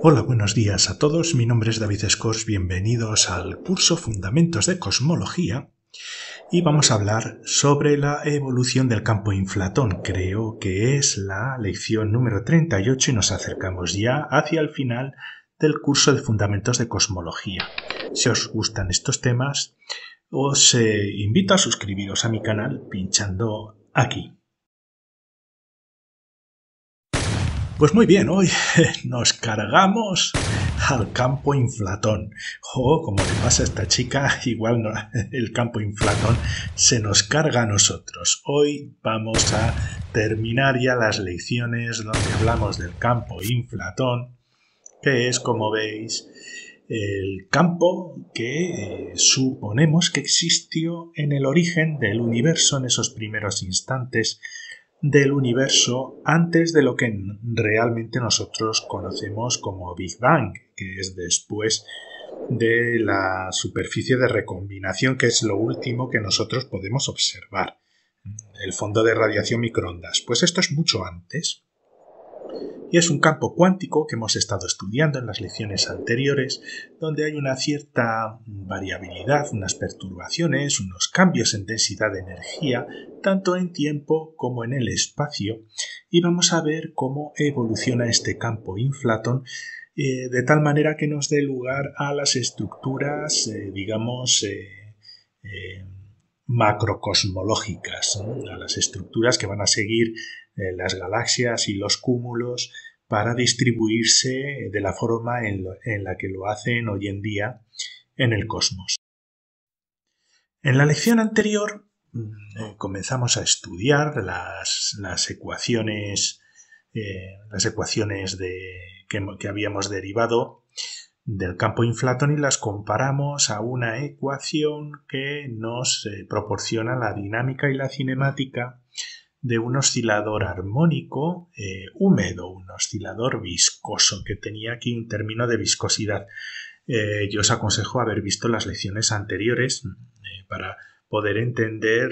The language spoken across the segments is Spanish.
Hola, buenos días a todos. Mi nombre es David Scors. Bienvenidos al curso Fundamentos de Cosmología y vamos a hablar sobre la evolución del campo inflatón. Creo que es la lección número 38 y nos acercamos ya hacia el final del curso de Fundamentos de Cosmología. Si os gustan estos temas, os invito a suscribiros a mi canal pinchando aquí. Pues muy bien, hoy nos cargamos al campo inflatón. Como le pasa a esta chica, igual no, el campo inflatón se nos carga a nosotros. Hoy vamos a terminar ya las lecciones donde hablamos del campo inflatón, que es, como veis, el campo que suponemos que existió en el origen del universo, en esos primeros instantes del universo, antes de lo que realmente nosotros conocemos como Big Bang, que es después de la superficie de recombinación, que es lo último que nosotros podemos observar, el fondo de radiación microondas. Pues esto es mucho antes. Y es un campo cuántico que hemos estado estudiando en las lecciones anteriores, donde hay una cierta variabilidad, unas perturbaciones, unos cambios en densidad de energía, tanto en tiempo como en el espacio, y vamos a ver cómo evoluciona este campo inflatón de tal manera que nos dé lugar a las estructuras, macrocosmológicas, ¿no? A las estructuras que van a seguir las galaxias y los cúmulos para distribuirse de la forma en la que lo hacen hoy en día en el cosmos. En la lección anterior comenzamos a estudiar las ecuaciones que habíamos derivado del campo inflatón y las comparamos a una ecuación que nos proporciona la dinámica y la cinemática de un oscilador armónico húmedo, un oscilador viscoso, que tenía aquí un término de viscosidad. Yo os aconsejo haber visto las lecciones anteriores para poder entender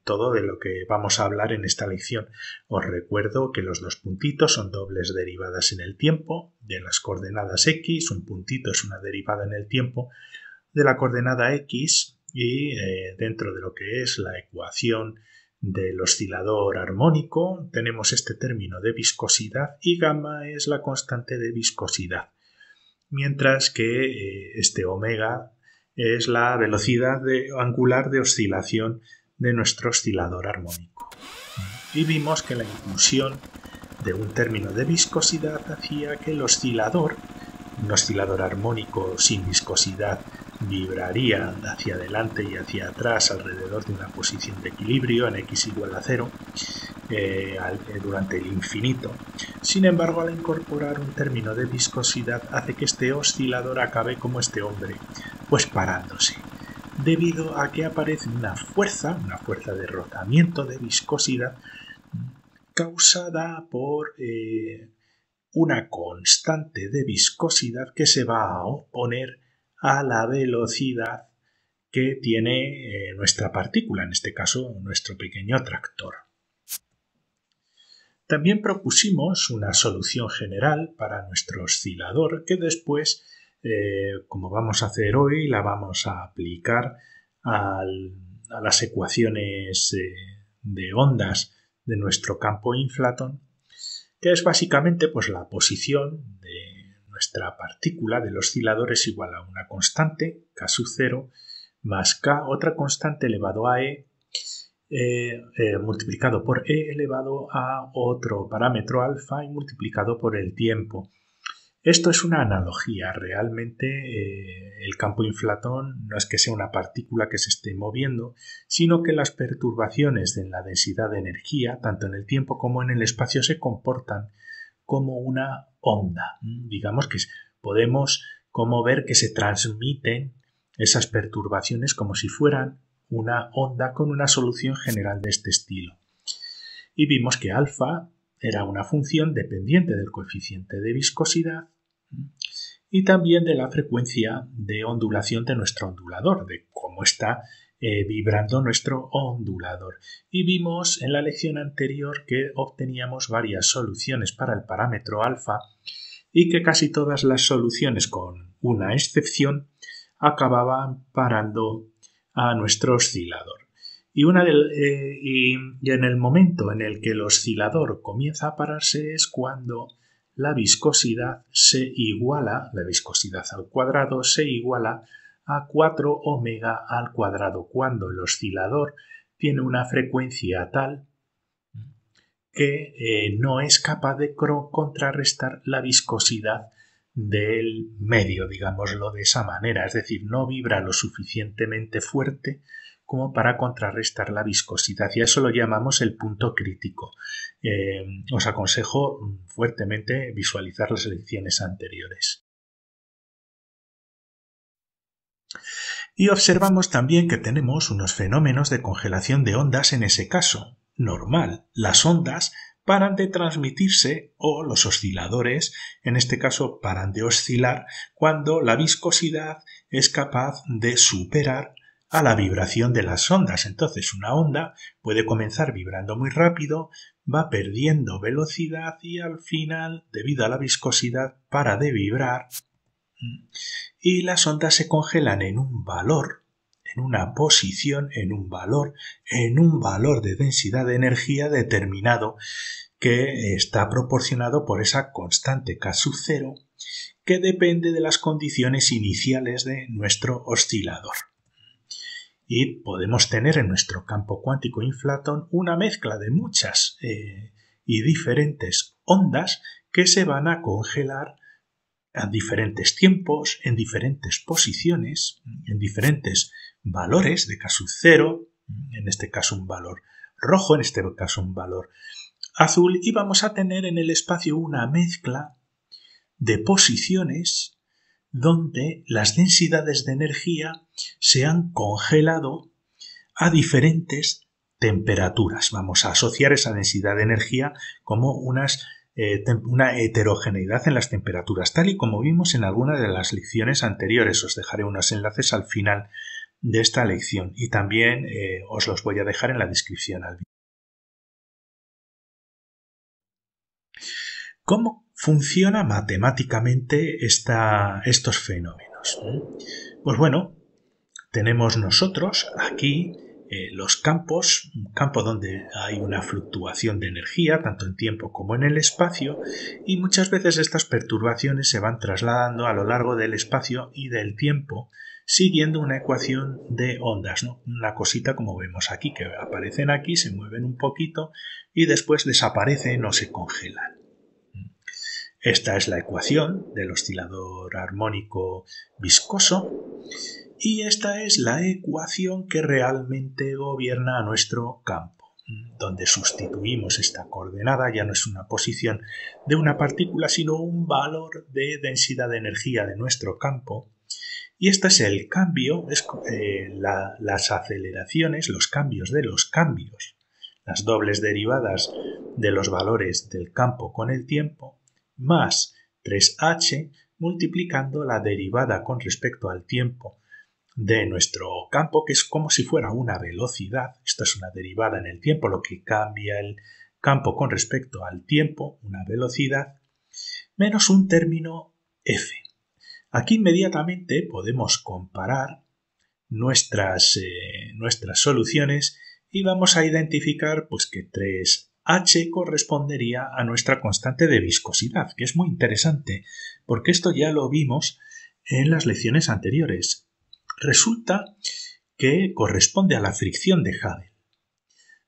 todo de lo que vamos a hablar en esta lección. Os recuerdo que los dos puntitos son dobles derivadas en el tiempo de las coordenadas x, un puntito es una derivada en el tiempo de la coordenada x y dentro de lo que es la ecuación del oscilador armónico tenemos este término de viscosidad y gamma es la constante de viscosidad, mientras que este omega es la velocidad angular de oscilación de nuestro oscilador armónico. Y vimos que la inclusión de un término de viscosidad hacía que el oscilador, un oscilador armónico sin viscosidad, vibraría hacia adelante y hacia atrás alrededor de una posición de equilibrio en x igual a 0 durante el infinito. Sin embargo, al incorporar un término de viscosidad hace que este oscilador acabe como este hombre, pues parándose, debido a que aparece una fuerza de rozamiento de viscosidad causada por una constante de viscosidad que se va a oponer a la velocidad que tiene nuestra partícula, en este caso nuestro pequeño atractor. También propusimos una solución general para nuestro oscilador que después, como vamos a hacer hoy, la vamos a aplicar a las ecuaciones de ondas de nuestro campo inflatón, que es básicamente pues, la posición de nuestra partícula del oscilador es igual a una constante, k sub 0, más k, otra constante elevado a multiplicado por e elevado a otro parámetro alfa y multiplicado por el tiempo. Esto es una analogía. Realmente el campo inflatón no es que sea una partícula que se esté moviendo, sino que las perturbaciones en la densidad de energía, tanto en el tiempo como en el espacio, se comportan como una onda. Digamos que podemos como ver que se transmiten esas perturbaciones como si fueran una onda con una solución general de este estilo. Y vimos que alfa era una función dependiente del coeficiente de viscosidad y también de la frecuencia de ondulación de nuestro ondulador, de cómo está vibrando nuestro ondulador. Y vimos en la lección anterior que obteníamos varias soluciones para el parámetro alfa y que casi todas las soluciones, con una excepción, acababan parando a nuestro oscilador. Y en el momento en el que el oscilador comienza a pararse es cuando la viscosidad la viscosidad al cuadrado se iguala a 4 omega al cuadrado, cuando el oscilador tiene una frecuencia tal que no es capaz de contrarrestar la viscosidad del medio, digámoslo de esa manera, es decir, no vibra lo suficientemente fuerte como para contrarrestar la viscosidad, y a eso lo llamamos el punto crítico. Os aconsejo fuertemente visualizar las lecciones anteriores. Y observamos también que tenemos unos fenómenos de congelación de ondas en ese caso. Normal, las ondas paran de transmitirse o los osciladores, en este caso, paran de oscilar cuando la viscosidad es capaz de superar a la vibración de las ondas. Entonces, una onda puede comenzar vibrando muy rápido, va perdiendo velocidad y al final, debido a la viscosidad, para de vibrar y las ondas se congelan en un valor, en una posición, en un valor de densidad de energía determinado que está proporcionado por esa constante K sub 0 que depende de las condiciones iniciales de nuestro oscilador. Y podemos tener en nuestro campo cuántico inflatón una mezcla de muchas y diferentes ondas que se van a congelar a diferentes tiempos, en diferentes posiciones, en diferentes valores de K sub 0, en este caso un valor rojo, en este caso un valor azul, y vamos a tener en el espacio una mezcla de posiciones donde las densidades de energía se han congelado a diferentes temperaturas. Vamos a asociar esa densidad de energía como una heterogeneidad en las temperaturas, tal y como vimos en alguna de las lecciones anteriores. Os dejaré unos enlaces al final de esta lección y también os los voy a dejar en la descripción al vídeo. ¿Cómo funciona matemáticamente estos fenómenos? Pues bueno, tenemos nosotros aquí los campos, un campo donde hay una fluctuación de energía, tanto en tiempo como en el espacio, y muchas veces estas perturbaciones se van trasladando a lo largo del espacio y del tiempo, siguiendo una ecuación de ondas, ¿no? Una cosita como vemos aquí, que aparecen aquí, se mueven un poquito y después desaparecen o se congelan. Esta es la ecuación del oscilador armónico viscoso. Y esta es la ecuación que realmente gobierna a nuestro campo, donde sustituimos esta coordenada, ya no es una posición de una partícula, sino un valor de densidad de energía de nuestro campo. Y este es el cambio, las aceleraciones, los cambios de los cambios, las dobles derivadas de los valores del campo con el tiempo, más 3h multiplicando la derivada con respecto al tiempo de nuestro campo, que es como si fuera una velocidad. Esto es una derivada en el tiempo, lo que cambia el campo con respecto al tiempo, una velocidad, menos un término f. Aquí inmediatamente podemos comparar nuestras soluciones y vamos a identificar pues que 3h correspondería a nuestra constante de viscosidad, que es muy interesante porque esto ya lo vimos en las lecciones anteriores. Resulta que corresponde a la fricción de Hubble.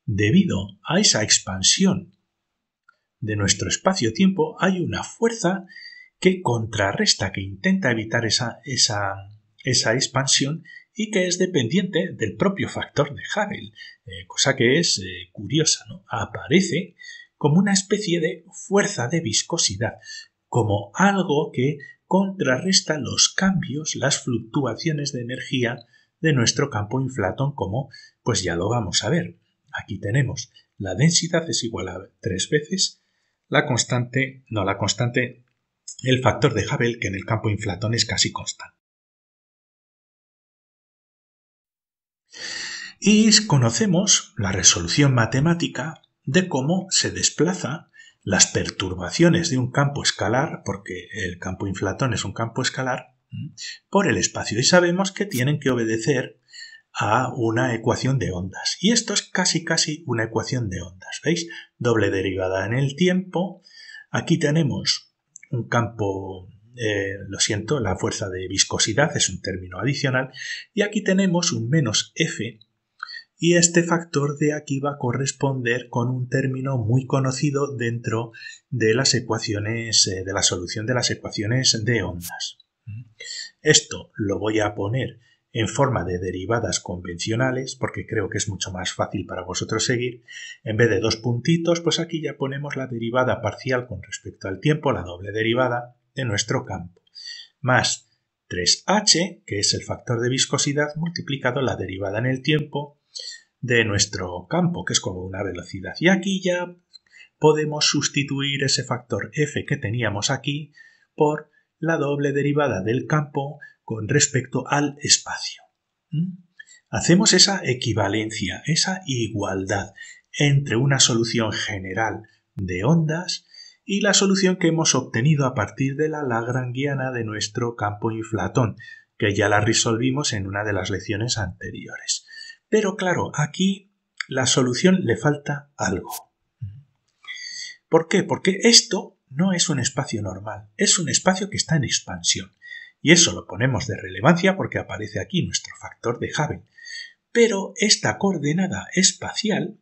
Debido a esa expansión de nuestro espacio-tiempo, hay una fuerza que contrarresta, que intenta evitar esa expansión y que es dependiente del propio factor de Hubble, cosa que es curiosa, ¿no? Aparece como una especie de fuerza de viscosidad, como algo que contrarresta los cambios, las fluctuaciones de energía de nuestro campo inflatón, como pues ya lo vamos a ver. Aquí tenemos la densidad es igual a 3 veces el factor de Hubble, que en el campo inflatón es casi constante. Y conocemos la resolución matemática de cómo se desplaza las perturbaciones de un campo escalar, porque el campo inflatón es un campo escalar, por el espacio. Y sabemos que tienen que obedecer a una ecuación de ondas. Y esto es casi una ecuación de ondas. ¿Veis? Doble derivada en el tiempo. Aquí tenemos un campo, lo siento, la fuerza de viscosidad es un término adicional. Y aquí tenemos un menos F. Y este factor de aquí va a corresponder con un término muy conocido dentro de las ecuaciones, de la solución de las ecuaciones de ondas. Esto lo voy a poner en forma de derivadas convencionales, porque creo que es mucho más fácil para vosotros seguir. En vez de dos puntitos, pues aquí ya ponemos la derivada parcial con respecto al tiempo, la doble derivada de nuestro campo, más 3h, que es el factor de viscosidad, multiplicado la derivada en el tiempo de nuestro campo, que es como una velocidad. Y aquí ya podemos sustituir ese factor f que teníamos aquí por la doble derivada del campo con respecto al espacio. Hacemos esa equivalencia, esa igualdad entre una solución general de ondas y la solución que hemos obtenido a partir de la lagrangiana de nuestro campo inflatón, que ya la resolvimos en una de las lecciones anteriores. Pero claro, aquí la solución le falta algo. ¿Por qué? Porque esto no es un espacio normal, es un espacio que está en expansión. Y eso lo ponemos de relevancia porque aparece aquí nuestro factor de Hubble. Pero esta coordenada espacial,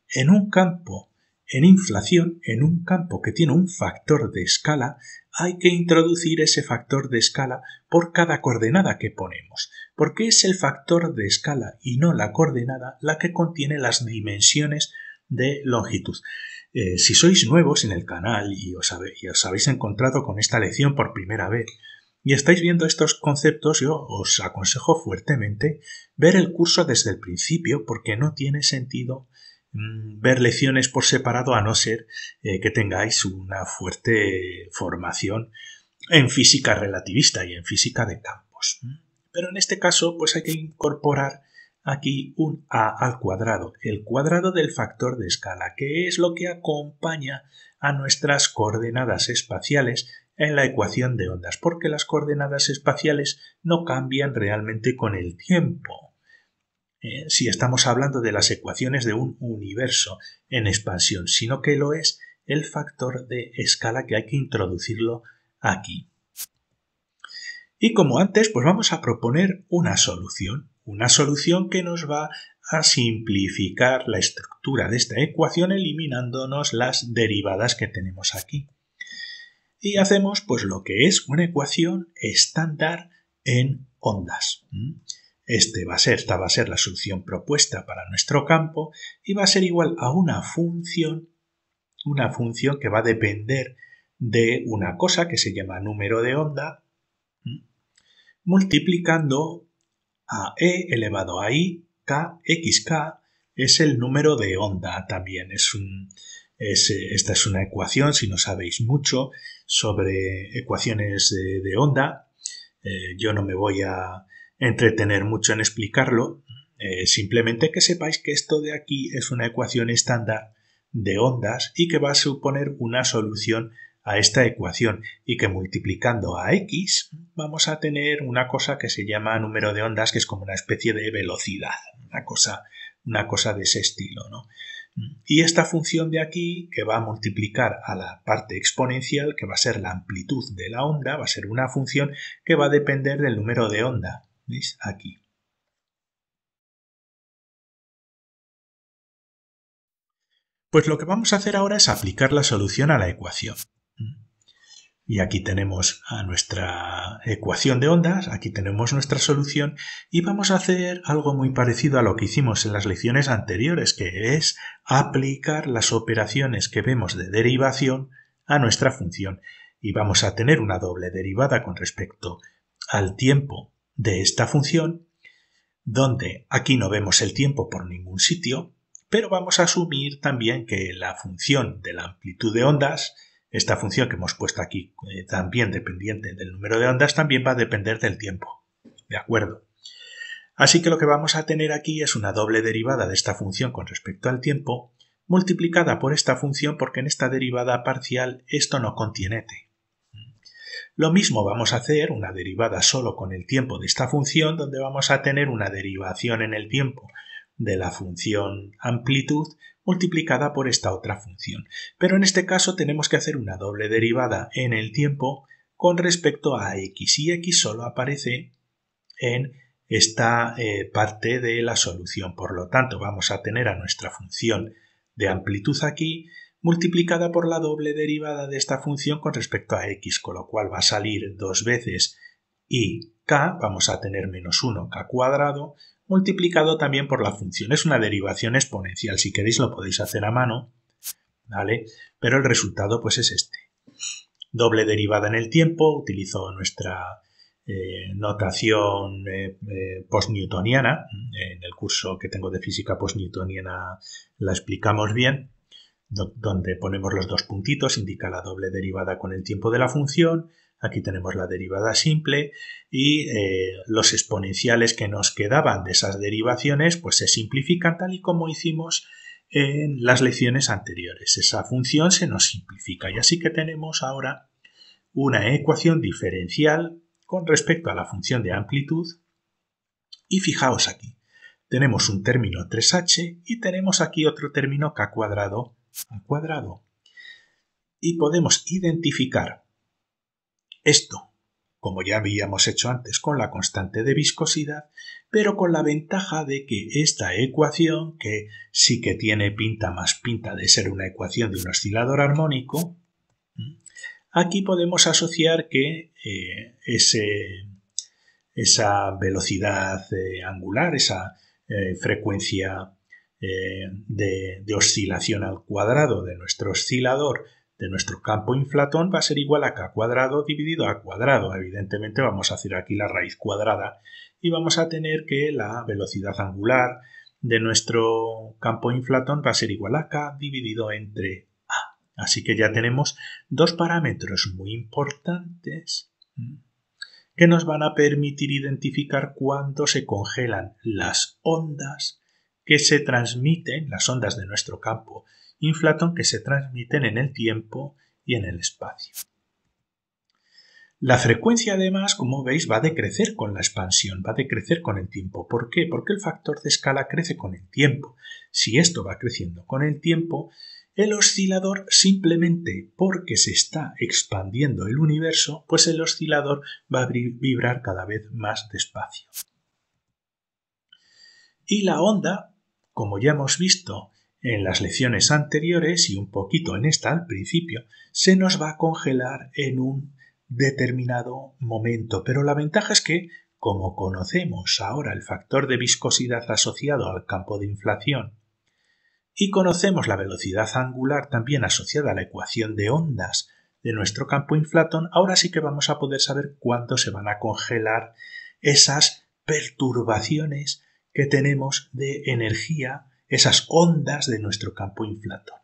en un campo en inflación, en un campo que tiene un factor de escala, hay que introducir ese factor de escala por cada coordenada que ponemos, porque es el factor de escala y no la coordenada la que contiene las dimensiones de longitud. Si sois nuevos en el canal y os habéis encontrado con esta lección por primera vez y estáis viendo estos conceptos, yo os aconsejo fuertemente ver el curso desde el principio, porque no tiene sentido ver lecciones por separado a no ser que tengáis una fuerte formación en física relativista y en física de campos. Pero en este caso pues hay que incorporar aquí un a al cuadrado, el cuadrado del factor de escala, que es lo que acompaña a nuestras coordenadas espaciales en la ecuación de ondas, porque las coordenadas espaciales no cambian realmente con el tiempo. Si estamos hablando de las ecuaciones de un universo en expansión, sino que lo es el factor de escala que hay que introducirlo aquí. Y como antes, pues vamos a proponer una solución que nos va a simplificar la estructura de esta ecuación eliminándonos las derivadas que tenemos aquí. Y hacemos pues lo que es una ecuación estándar en ondas. Esta va a ser la solución propuesta para nuestro campo y va a ser igual a una función que va a depender de una cosa que se llama número de onda, multiplicando a e elevado a i, k, xk, es el número de onda también. Esta es una ecuación, si no sabéis mucho sobre ecuaciones de onda, yo no me voy a entretener mucho en explicarlo, simplemente que sepáis que esto de aquí es una ecuación estándar de ondas y que va a suponer una solución a esta ecuación y que multiplicando a x vamos a tener una cosa que se llama número de ondas, que es como una especie de velocidad, una cosa de ese estilo, ¿no? Y esta función de aquí, que va a multiplicar a la parte exponencial, que va a ser la amplitud de la onda, va a ser una función que va a depender del número de onda. ¿Veis? Aquí. Pues lo que vamos a hacer ahora es aplicar la solución a la ecuación. Y aquí tenemos a nuestra ecuación de ondas, aquí tenemos nuestra solución y vamos a hacer algo muy parecido a lo que hicimos en las lecciones anteriores, que es aplicar las operaciones que vemos de derivación a nuestra función. Y vamos a tener una doble derivada con respecto al tiempo de esta función, donde aquí no vemos el tiempo por ningún sitio, pero vamos a asumir también que la función de la amplitud de ondas, esta función que hemos puesto aquí también dependiente del número de ondas, también va a depender del tiempo. ¿De acuerdo? Así que lo que vamos a tener aquí es una doble derivada de esta función con respecto al tiempo, multiplicada por esta función porque en esta derivada parcial esto no contiene t. Lo mismo vamos a hacer una derivada solo con el tiempo de esta función, donde vamos a tener una derivación en el tiempo de la función amplitud multiplicada por esta otra función. Pero en este caso tenemos que hacer una doble derivada en el tiempo con respecto a x, y x solo aparece en esta parte de la solución. Por lo tanto, vamos a tener a nuestra función de amplitud aquí multiplicada por la doble derivada de esta función con respecto a x, con lo cual va a salir dos veces y k, vamos a tener menos 1k cuadrado, multiplicado también por la función. Es una derivación exponencial, si queréis lo podéis hacer a mano, ¿vale? Pero el resultado pues es este. Doble derivada en el tiempo, utilizo nuestra notación post-newtoniana. En el curso que tengo de física post-newtoniana la explicamos bien, donde ponemos los dos puntitos, indica la doble derivada con el tiempo de la función. Aquí tenemos la derivada simple y los exponenciales que nos quedaban de esas derivaciones pues se simplifican tal y como hicimos en las lecciones anteriores. Esa función se nos simplifica y así que tenemos ahora una ecuación diferencial con respecto a la función de amplitud. Y fijaos aquí, tenemos un término 3h y tenemos aquí otro término k cuadrado al cuadrado. Y podemos identificar esto, como ya habíamos hecho antes, con la constante de viscosidad, pero con la ventaja de que esta ecuación, que sí que tiene más pinta de ser una ecuación de un oscilador armónico, aquí podemos asociar que esa velocidad angular, esa frecuencia de oscilación al cuadrado de nuestro oscilador, de nuestro campo inflatón, va a ser igual a k cuadrado dividido a cuadrado. Evidentemente vamos a hacer aquí la raíz cuadrada y vamos a tener que la velocidad angular de nuestro campo inflatón va a ser igual a k dividido entre a. Así que ya tenemos dos parámetros muy importantes que nos van a permitir identificar cuándo se congelan las ondas que se transmiten, las ondas de nuestro campo inflatón que se transmiten en el tiempo y en el espacio. La frecuencia además, como veis, va a decrecer con la expansión, va a decrecer con el tiempo. ¿Por qué? Porque el factor de escala crece con el tiempo. Si esto va creciendo con el tiempo, el oscilador, simplemente porque se está expandiendo el universo, pues el oscilador va a vibrar cada vez más despacio. Y la onda, como ya hemos visto en las lecciones anteriores y un poquito en esta al principio, se nos va a congelar en un determinado momento. Pero la ventaja es que, como conocemos ahora el factor de viscosidad asociado al campo de inflación y conocemos la velocidad angular también asociada a la ecuación de ondas de nuestro campo inflatón, ahora sí que vamos a poder saber cuándo se van a congelar esas perturbaciones que tenemos de energía, esas ondas de nuestro campo inflatón.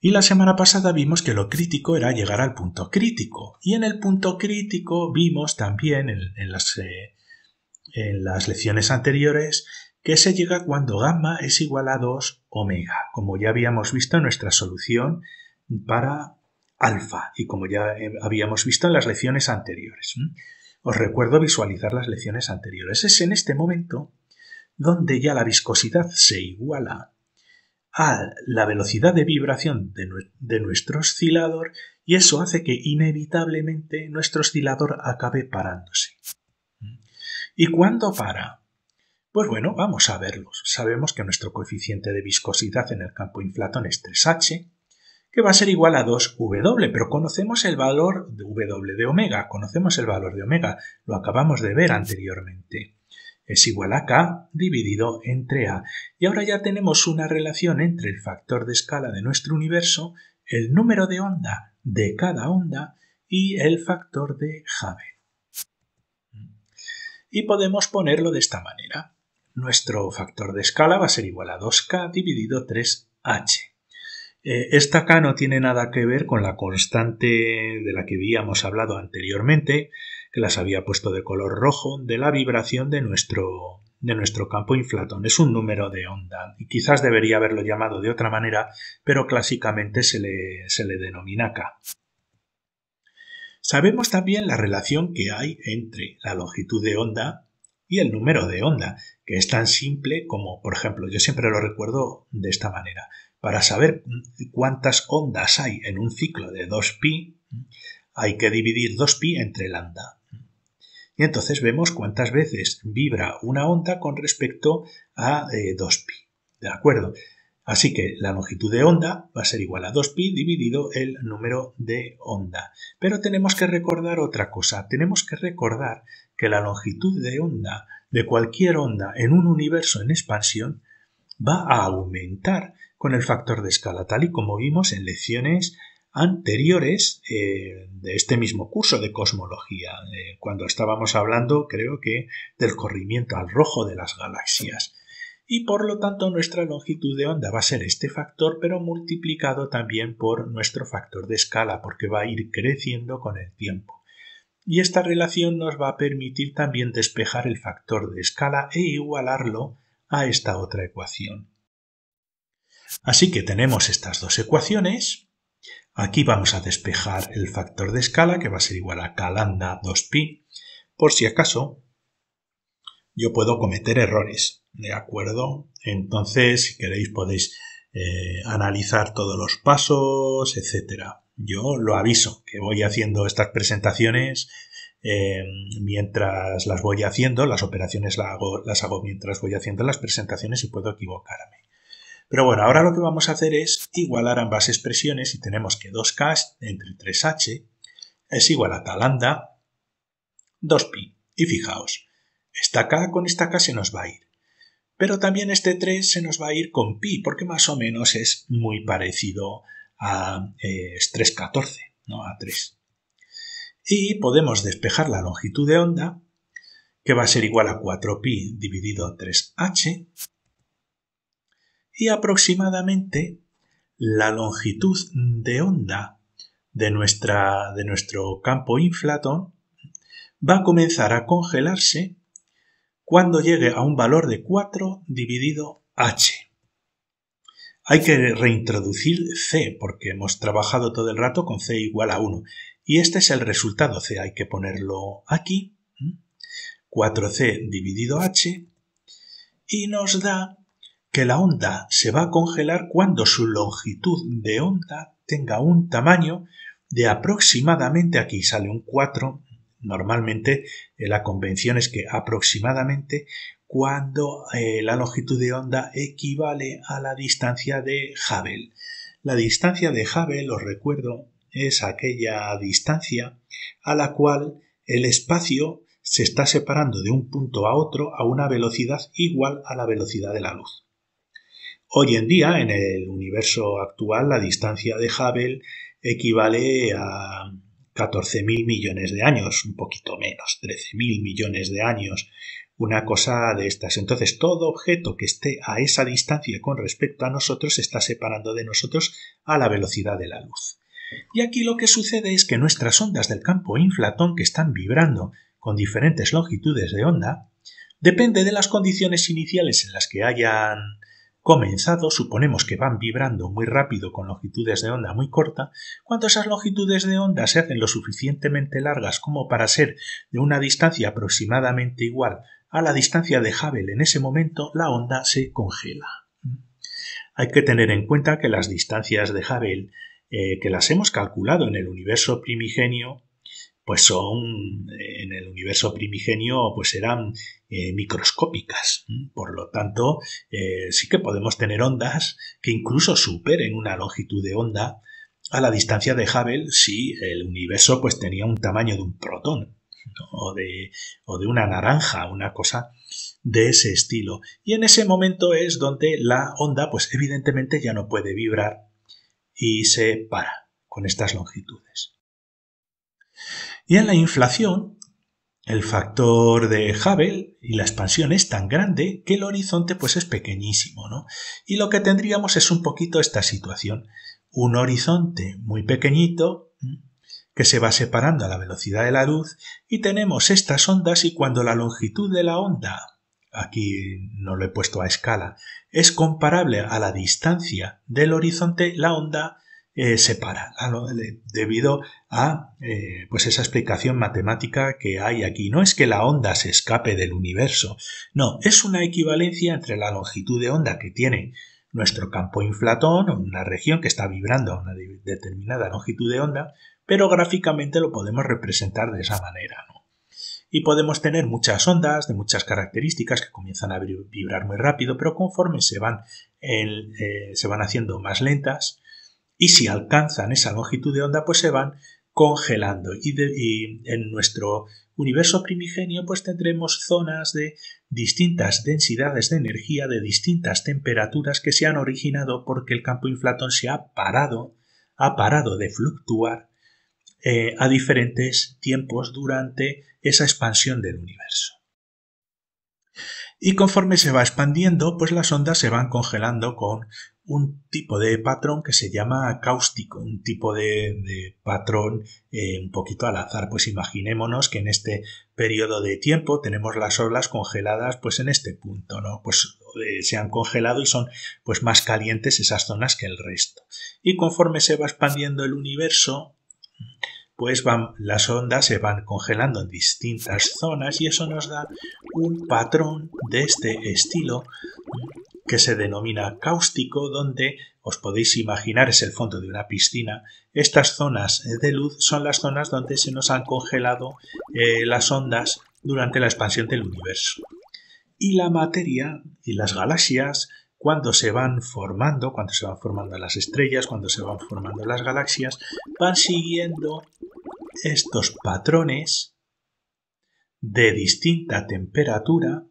Y la semana pasada vimos que lo crítico era llegar al punto crítico. Y en el punto crítico vimos también en las lecciones anteriores que se llega cuando gamma es igual a 2 omega, como ya habíamos visto en nuestra solución para alfa y como ya habíamos visto en las lecciones anteriores. Os recuerdo visualizar las lecciones anteriores. Es en este momento donde ya la viscosidad se iguala a la velocidad de vibración de nuestro oscilador y eso hace que inevitablemente nuestro oscilador acabe parándose. ¿Y cuándo para? Pues bueno, vamos a verlo. Sabemos que nuestro coeficiente de viscosidad en el campo inflatón es 3h, que va a ser igual a 2W, pero conocemos el valor de W de omega, conocemos el valor de omega, lo acabamos de ver anteriormente. Es igual a K dividido entre A. Y ahora ya tenemos una relación entre el factor de escala de nuestro universo, el número de onda de cada onda y el factor de Haber. Y podemos ponerlo de esta manera. Nuestro factor de escala va a ser igual a 2K dividido 3H. Esta K no tiene nada que ver con la constante de la que habíamos hablado anteriormente, que las había puesto de color rojo, de la vibración de nuestro campo inflatón. Es un número de onda y quizás debería haberlo llamado de otra manera, pero clásicamente se le denomina K. Sabemos también la relación que hay entre la longitud de onda y el número de onda, que es tan simple como, por ejemplo, yo siempre lo recuerdo de esta manera. Para saber cuántas ondas hay en un ciclo de 2pi, hay que dividir 2pi entre lambda. Y entonces vemos cuántas veces vibra una onda con respecto a 2pi. ¿De acuerdo? Así que la longitud de onda va a ser igual a 2pi dividido el número de onda. Pero tenemos que recordar otra cosa. Tenemos que recordar que la longitud de onda de cualquier onda en un universo en expansión va a aumentar con el factor de escala, tal y como vimos en lecciones anteriores de este mismo curso de cosmología, cuando estábamos hablando, creo que, del corrimiento al rojo de las galaxias. Y por lo tanto nuestra longitud de onda va a ser este factor, pero multiplicado también por nuestro factor de escala, porque va a ir creciendo con el tiempo. Y esta relación nos va a permitir también despejar el factor de escala e igualarlo a esta otra ecuación. Así que tenemos estas dos ecuaciones. Aquí vamos a despejar el factor de escala, que va a ser igual a k lambda 2pi, por si acaso yo puedo cometer errores, ¿de acuerdo? Entonces, si queréis, podéis analizar todos los pasos, etcétera. Yo lo aviso, que voy haciendo estas presentaciones mientras las voy haciendo, las operaciones las hago mientras voy haciendo las presentaciones y puedo equivocarme. Pero bueno, ahora lo que vamos a hacer es igualar ambas expresiones y tenemos que 2k entre 3h es igual a k lambda 2pi. Y fijaos, esta k con esta k se nos va a ir. Pero también este 3 se nos va a ir con pi, porque más o menos es muy parecido a 3,14, ¿no? A 3. Y podemos despejar la longitud de onda, que va a ser igual a 4pi dividido 3h, y aproximadamente la longitud de onda de nuestro campo inflatón va a comenzar a congelarse cuando llegue a un valor de 4 dividido h. Hay que reintroducir c porque hemos trabajado todo el rato con c igual a 1 y este es el resultado c, hay que ponerlo aquí, 4c dividido h, y nos da que la onda se va a congelar cuando su longitud de onda tenga un tamaño de aproximadamente, aquí sale un 4, normalmente la convención es que aproximadamente cuando la longitud de onda equivale a la distancia de Hubble. La distancia de Hubble, os recuerdo, es aquella distancia a la cual el espacio se está separando de un punto a otro a una velocidad igual a la velocidad de la luz. Hoy en día, en el universo actual, la distancia de Hubble equivale a 14.000 millones de años, un poquito menos, 13.000 millones de años, una cosa de estas. Entonces, todo objeto que esté a esa distancia con respecto a nosotros se está separando de nosotros a la velocidad de la luz. Y aquí lo que sucede es que nuestras ondas del campo inflatón, que están vibrando con diferentes longitudes de onda, depende de las condiciones iniciales en las que hayan comenzado, suponemos que van vibrando muy rápido con longitudes de onda muy corta. Cuando esas longitudes de onda se hacen lo suficientemente largas como para ser de una distancia aproximadamente igual a la distancia de Hubble, en ese momento la onda se congela. Hay que tener en cuenta que las distancias de Hubble, que las hemos calculado en el universo primigenio, pues en el universo primigenio pues eran microscópicas. Por lo tanto, sí que podemos tener ondas que incluso superen una longitud de onda a la distancia de Hubble si el universo pues tenía un tamaño de un protón, ¿no? o de una naranja, una cosa de ese estilo. Y en ese momento es donde la onda pues evidentemente ya no puede vibrar y se para con estas longitudes. Y en la inflación, el factor de Hubble y la expansión es tan grande que el horizonte pues es pequeñísimo, ¿no? Y lo que tendríamos es un poquito esta situación, un horizonte muy pequeñito que se va separando a la velocidad de la luz, y tenemos estas ondas, y cuando la longitud de la onda, aquí no lo he puesto a escala, es comparable a la distancia del horizonte, la onda se para, debido a pues esa explicación matemática que hay aquí. No es que la onda se escape del universo, no, es una equivalencia entre la longitud de onda que tiene nuestro campo inflatón, una región que está vibrando a una determinada longitud de onda, pero gráficamente lo podemos representar de esa manera, ¿no? Y podemos tener muchas ondas de muchas características que comienzan a vibrar muy rápido, pero conforme se van haciendo más lentas, y si alcanzan esa longitud de onda, pues se van congelando. Y en nuestro universo primigenio, pues tendremos zonas de distintas densidades de energía, de distintas temperaturas, que se han originado porque el campo inflatón se ha parado de fluctuar a diferentes tiempos durante esa expansión del universo. Y conforme se va expandiendo, pues las ondas se van congelando con un tipo de patrón que se llama cáustico, un tipo de patrón un poquito al azar. Pues imaginémonos que en este periodo de tiempo tenemos las olas congeladas pues en este punto, ¿no? Pues se han congelado y son pues más calientes esas zonas que el resto. Y conforme se va expandiendo el universo, pues las ondas se van congelando en distintas zonas, y eso nos da un patrón de este estilo que se denomina cáustico, donde os podéis imaginar es el fondo de una piscina. Estas zonas de luz son las zonas donde se nos han congelado las ondas durante la expansión del universo. Y la materia y las galaxias, cuando se van formando las estrellas, cuando se van formando las galaxias, van siguiendo estos patrones de distinta temperatura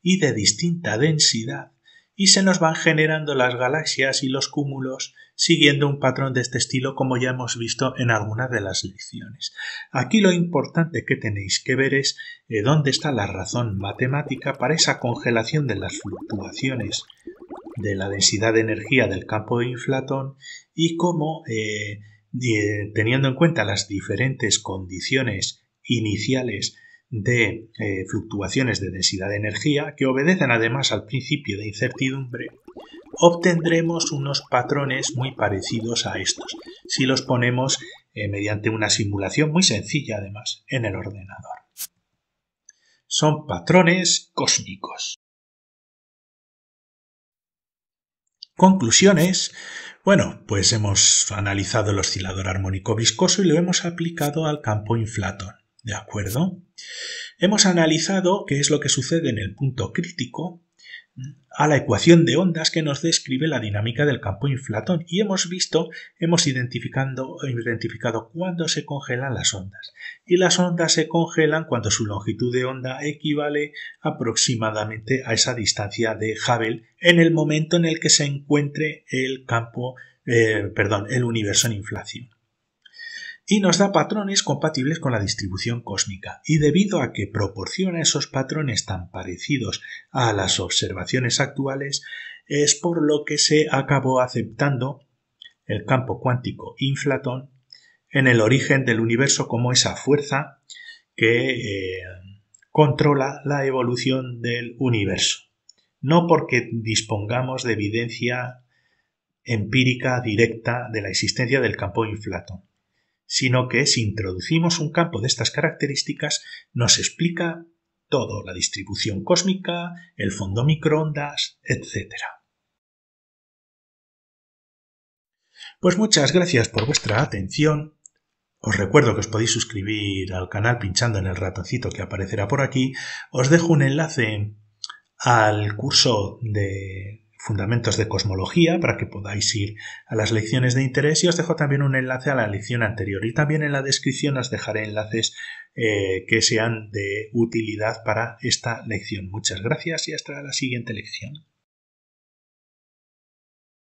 y de distinta densidad, y se nos van generando las galaxias y los cúmulos siguiendo un patrón de este estilo, como ya hemos visto en algunas de las lecciones. Aquí lo importante que tenéis que ver es dónde está la razón matemática para esa congelación de las fluctuaciones de la densidad de energía del campo de inflatón, y cómo teniendo en cuenta las diferentes condiciones iniciales de fluctuaciones de densidad de energía, que obedecen además al principio de incertidumbre, obtendremos unos patrones muy parecidos a estos, si los ponemos mediante una simulación muy sencilla además en el ordenador. Son patrones cósmicos. Conclusiones. Bueno, pues hemos analizado el oscilador armónico viscoso y lo hemos aplicado al campo inflatón, ¿de acuerdo? Hemos analizado qué es lo que sucede en el punto crítico a la ecuación de ondas que nos describe la dinámica del campo inflatón, y hemos identificado cuándo se congelan las ondas. Y las ondas se congelan cuando su longitud de onda equivale aproximadamente a esa distancia de Hubble en el momento en el que se encuentre el universo en inflación. Y nos da patrones compatibles con la distribución cósmica, y debido a que proporciona esos patrones tan parecidos a las observaciones actuales, es por lo que se acabó aceptando el campo cuántico inflatón en el origen del universo como esa fuerza que controla la evolución del universo. No porque dispongamos de evidencia empírica directa de la existencia del campo inflatón, sino que si introducimos un campo de estas características nos explica todo, la distribución cósmica, el fondo microondas, etc. Pues muchas gracias por vuestra atención. Os recuerdo que os podéis suscribir al canal pinchando en el ratoncito que aparecerá por aquí. Os dejo un enlace al curso de Fundamentos de Cosmología para que podáis ir a las lecciones de interés, y os dejo también un enlace a la lección anterior, y también en la descripción os dejaré enlaces que sean de utilidad para esta lección. Muchas gracias y hasta la siguiente lección.